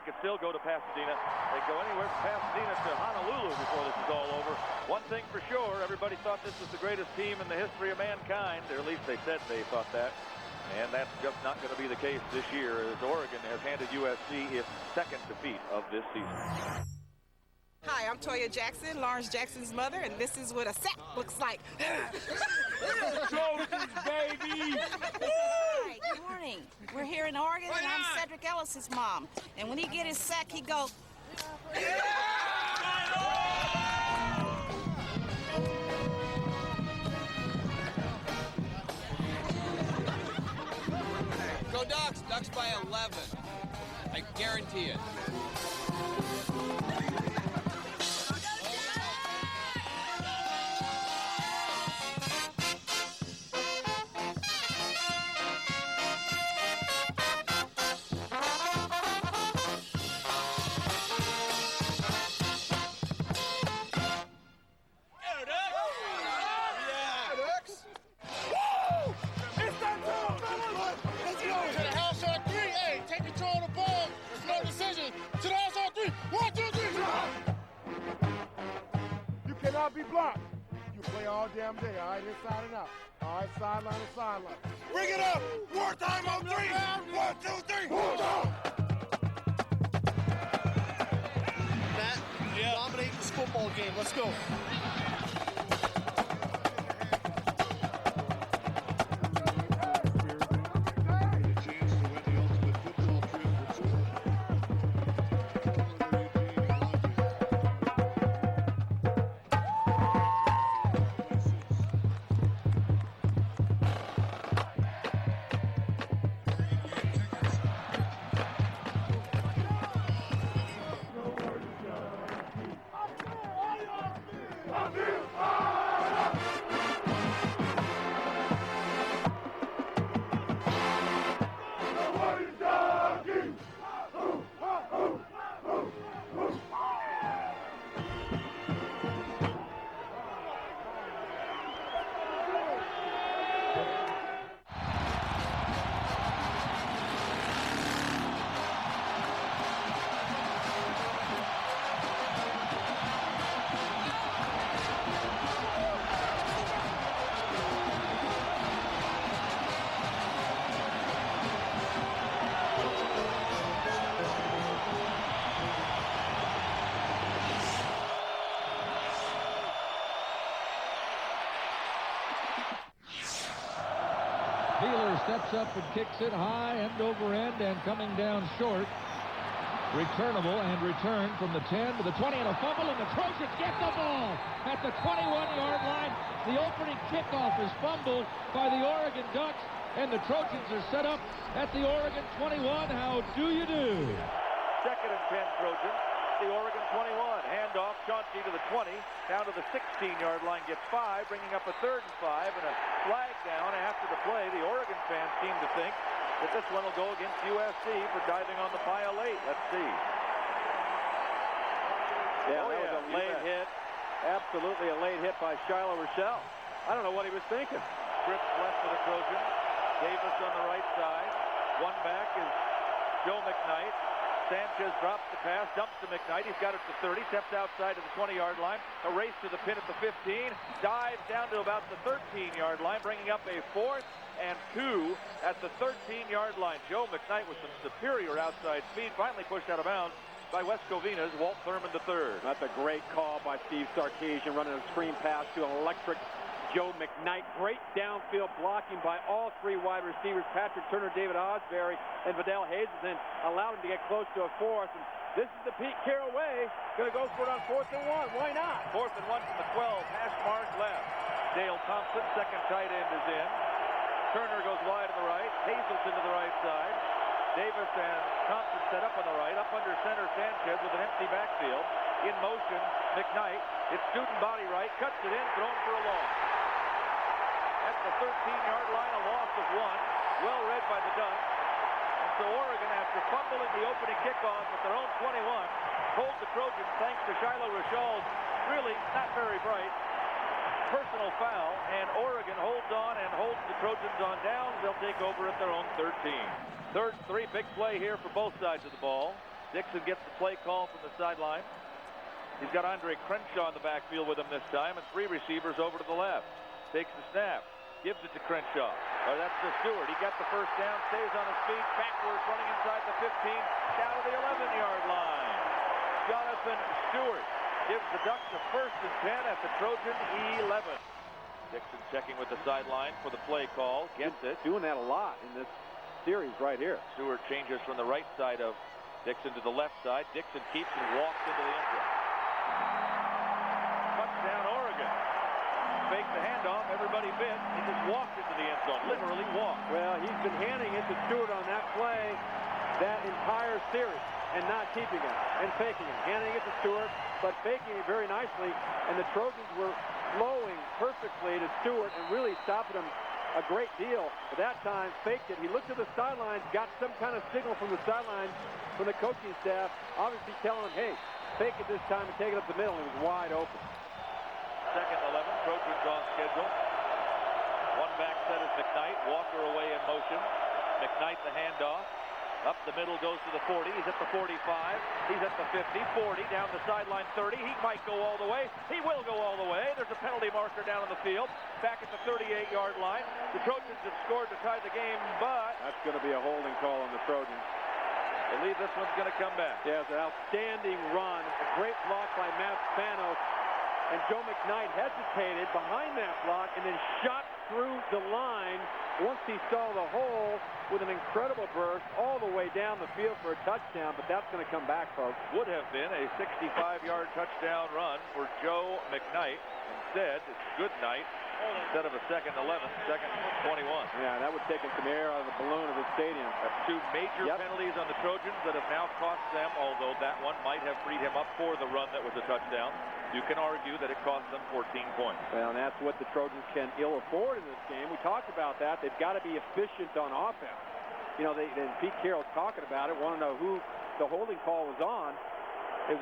could still go to Pasadena. They go anywhere from Pasadena to Honolulu before this is all over. One thing for sure, everybody thought this was the greatest team in the history of mankind, or at least they said they thought that. And that's just not going to be the case this year, as Oregon has handed USC its second defeat of this season. Hi, I'm Toya Jackson, Lawrence Jackson's mother, and this is what a sack looks like. Trojans, baby! Hi, good morning. We're here in Oregon, and I'm Cedric Ellis's mom. And when he get his sack, he go... Go Ducks! Ducks by 11. I guarantee it. Be blocked. You play all damn day, all right, inside and out. All right, sideline to sideline. Bring it up! War time on 3! 1, 2, 3! Hold on! Matt, dominate this football game. Let's go. Steps up and kicks it high, end over end, and coming down short. Returnable and returned from the 10 to the 20, and a fumble, and the Trojans get the ball at the 21-yard line. The opening kickoff is fumbled by the Oregon Ducks, and the Trojans are set up at the Oregon 21. How do you do? Second and 10 Trojans. The Oregon 21. Handoff, Chauncey to the 20. Down to the 16-yard line, gets 5, bringing up a 3rd and 5, and a flag down after the play. The Oregon fans seem to think that this one will go against USC for diving on the pile late. Let's see. Yeah, that was a late hit. Absolutely a late hit by Shiloh Rochelle. I don't know what he was thinking. Trips left of the Trojans. Davis on the right side. One back is Joe McKnight. Sanchez drops the pass, dumps to McKnight. He's got it to 30, steps outside to the 20-yard line. A race to the pin at the 15. Dives down to about the 13-yard line, bringing up a 4th and 2 at the 13-yard line. Joe McKnight with some superior outside speed, finally pushed out of bounds by West Covina's Walt Thurman III. That's a great call by Steve Sarkisian, running a screen pass to an electric Joe McKnight. Great downfield blocking by all 3 wide receivers, Patrick Turner, David Osbury, and Vidal Hazelton, allowed him to get close to a 4th. And this is the Pete Carroll way. Going to go for it on 4th and 1. Why not? 4th and 1 from the 12. Hash mark left. Dale Thompson, second tight end, is in. Turner goes wide to the right. Hazelton to the right side. Davis and Thompson set up on the right. Up under center, Sanchez with an empty backfield. In motion, McKnight. It's student body right. Cuts it in, thrown for a loss. At the 13-yard line, a loss of 1. Well read by the Ducks. And so Oregon, after fumbling the opening kickoff at their own 21, holds the Trojans thanks to Shiloh Rochelle's really not very bright personal foul. And Oregon holds on and holds the Trojans on down. They'll take over at their own 13. 3rd and 3, big play here for both sides of the ball. Dixon gets the play call from the sideline. He's got Andre Crenshaw in the backfield with him this time, and 3 receivers over to the left. Takes the snap, gives it to Crenshaw. That's to Stewart. He got the first down, stays on his feet, backwards, running inside the 15, down to the 11-yard line. Jonathan Stewart gives the Ducks a 1st and 10 at the Trojan 11. Dixon checking with the sideline for the play call, gets it. Doing that a lot in this series right here. Stewart changes from the right side of Dixon to the left side. Dixon keeps and walks into the end zone. Touchdown, Oregon. Faked the handoff, everybody bit. He just walked into the end zone, literally walked. Well, he's been handing it to Stewart on that play that entire series and not keeping it and faking it. Handing it to Stewart, but faking it very nicely. And the Trojans were flowing perfectly to Stewart and really stopping him a great deal. But that time, faked it. He looked to the sidelines, got some kind of signal from the sidelines from the coaching staff, obviously telling him, hey, fake it this time and take it up the middle. And it was wide open. 2nd 11, Trojans on schedule. One back set is McKnight. Walker away in motion. McKnight the handoff. Up the middle goes to the 40. He's at the 45. He's at the 50. 40 down the sideline 30. He might go all the way. He will go all the way. There's a penalty marker down on the field. Back at the 38-yard line. The Trojans have scored to tie the game, but that's going to be a holding call on the Trojans. I believe this one's going to come back. Yeah, it's an outstanding run. A great block by Matt Spanos. And Joe McKnight hesitated behind that block and then shot through the line once he saw the hole with an incredible burst all the way down the field for a touchdown, but that's going to come back, folks. Would have been a 65-yard touchdown run for Joe McKnight. Instead, it's good night instead of a 2nd 11, 2nd 21. Yeah, that would have taken some air out of the balloon of the stadium. That's 2 major penalties on the Trojans that have now cost them, although that one might have freed him up for the run that was a touchdown. You can argue that it cost them 14 points. Well, and that's what the Trojans can ill afford in this game. We talked about that. They've got to be efficient on offense. You know, and Pete Carroll's talking about it, want to know who the holding call was on. It was a